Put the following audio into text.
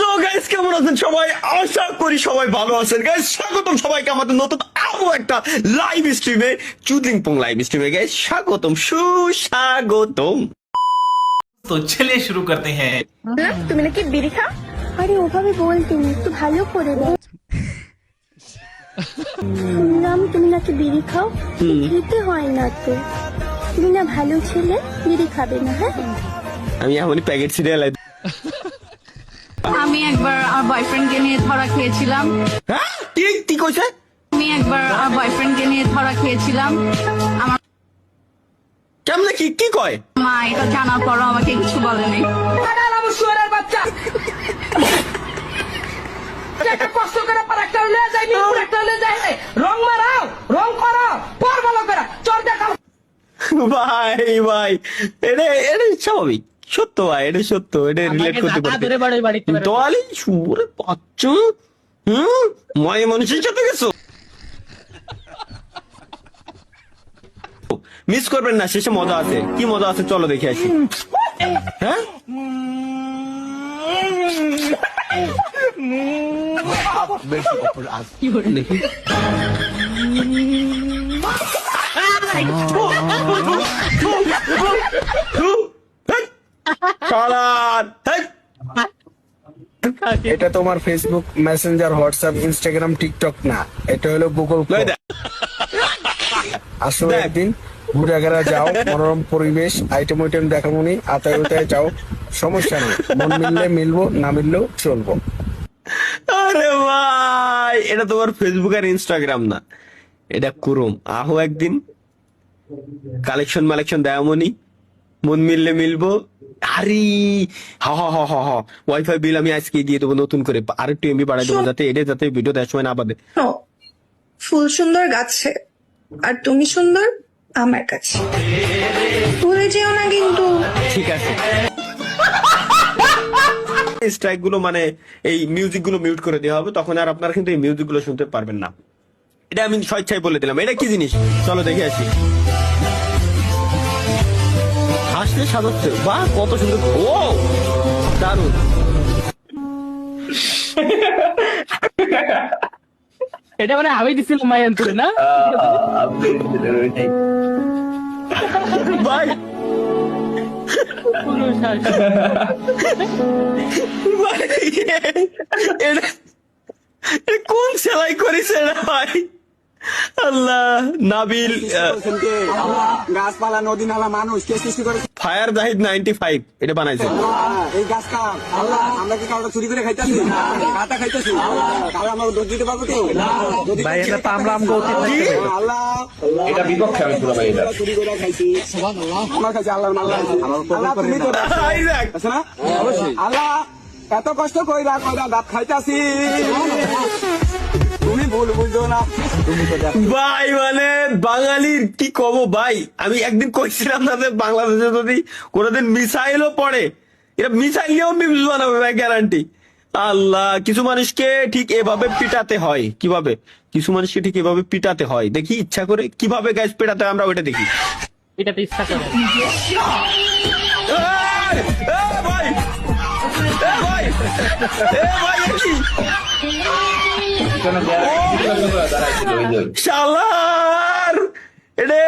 So guys, কেমন আছেন সবাই? আশা করি সবাই ভালো আছেন। গাইস, স্বাগতম সবাইকে আমাদের নতুন আরো একটা লাইভ স্ট্রিমে, চুদলিংপং লাইভ স্ট্রিমে। গাইস, স্বাগতম, সুস্বাগতম। तो चलिए शुरू करते हैं। তুমি নাকি বিড়ি খাও? আরে ওভাবে বলতে না, একটু ভালো করে বল। শুনলাম তুমি নাকি বিড়ি খাও। খেতে হয় না তো, তুমি না ভালো ছেলে, বিড়ি খাবে না। হ্যাঁ, আমি এমনই প্যাকেট সিরিয়াল। আমি একবার আমার বয়ফ্রেন্ডকে নিয়ে ধরা খেয়েছিলাম। হ্যাঁ, কি কইছে? আমি একবার আমার বয়ফ্রেন্ডকে নিয়ে ধরা খেয়েছিলাম। আমার কেমনে কি কয়? মা এটা জানার পরও আমাকে কিছু বলেনি। কষ্ট করে একটা হলে যায়, একটা হলে যায়, রং মারাও, রং করো, পর ভালো করে চর দেখাও। ভাই এটা স্বাভাবিক, সত্য ভাই, এটা সত্য, এটা রিলেট করতে পারতে। দোয়ালি সুরে পাচ্ছ, ময় মানুষের সাথে গেছো, মিস করবেন না, শেষে মজা আছে। কি মজা আছে চলো দেখে আসি। হ্যাঁ, দেখি। এটা তোমার Facebook, Messenger, WhatsApp, Instagram, TikTok না, এটা হলো গুগল। আসলে একদিন ঘুরে যাও, মনোরম পরিবেশ, আইটেম দেখামনি, আতায় উতায় যাও, সমস্যা নেই। মন মিললে মিলবো, না মিললেও চলবো। আরে ভাই, এটা তোমার ফেসবুক আর ইনস্টাগ্রাম না, এটা কুরুম। আহো একদিন, কালেকশন মালেকশন দেয়ামনি, মন মিললে মিলবো। আরে ওয়াইফাই বিল আমি আজকে দিয়ে দেবো নতুন করে, আর একটু এমবি বাড়াই দেবো, যাতে ভিডিও দেওয়ার সময় না বাদে। ফুল সুন্দর গাছে, আর তুমি সুন্দর আমার কাছে। ভুলে যেও না কিন্তু। ঠিক আছে। স্ট্রাইক গুলো মানে এই মিউজিক গুলো মিউট করে দেওয়া হবে, তখন আর আপনারা কিন্তু এই মিউজিক গুলো শুনতে পারবেন না। এটা আমি স্বেচ্ছায় বলে দিলাম। এটা কি জিনিস চলো দেখে আসি। হাসতে সাজাচ্ছে, বাহ কত সুন্দর, ও দারুন। এটা মানে আমি দিছিলাম মায়ান্তরে না ভাই, কোন সেলাই করেছে না ভাই? আল্লাহ, নাবিল গাছপালা, নদী নালা, মানুষ কে সৃষ্টি করে? ফায়ার জাহিদ 95 এটা বানাইছে। এই গাছ কার? আল্লাহ। আমরা কি কাউকে চুরি করে খাইতেছি? কাটা খাইতেছি? কারো আমরা দোষ দিতে পারবো কেউ? ভাই এটা তো আমরা আল্লাহ, এটা বিপক্ষে আমি পুরো ভাই এটা চুরি করে খাইছি। আমার কাছে আল্লাহর মাল্লা আছে। আল্লাহ তুমি তো আইজাক, আছে না? অবশ্যই। আল্লাহ এত কষ্ট কইরা দাঁত খাইতাছি, তুমি ভুল বুঝছো না। ভাই মানে বাঙালির কি কব ভাই। আমি একদিন কইছিলাম না যে বাংলাদেশে যদি কোনোদিন মিসাইলও পড়ে, এটা মিসাইল নিয়েও মিমস বানাবে ভাই, গ্যারান্টি। আল্লাহ, কিছু মানুষকে ঠিক এভাবে পিটাতে হয়। কিভাবে কিছু মানুষকে ঠিক এভাবে পিটাতে হয় দেখি, ইচ্ছা করে কিভাবে গ্যাস পেটাতে হয় আমরা ওইটা দেখি। এটাতে ইচ্ছা করে ভাই, ভাই, ভাই কি শালার, এটা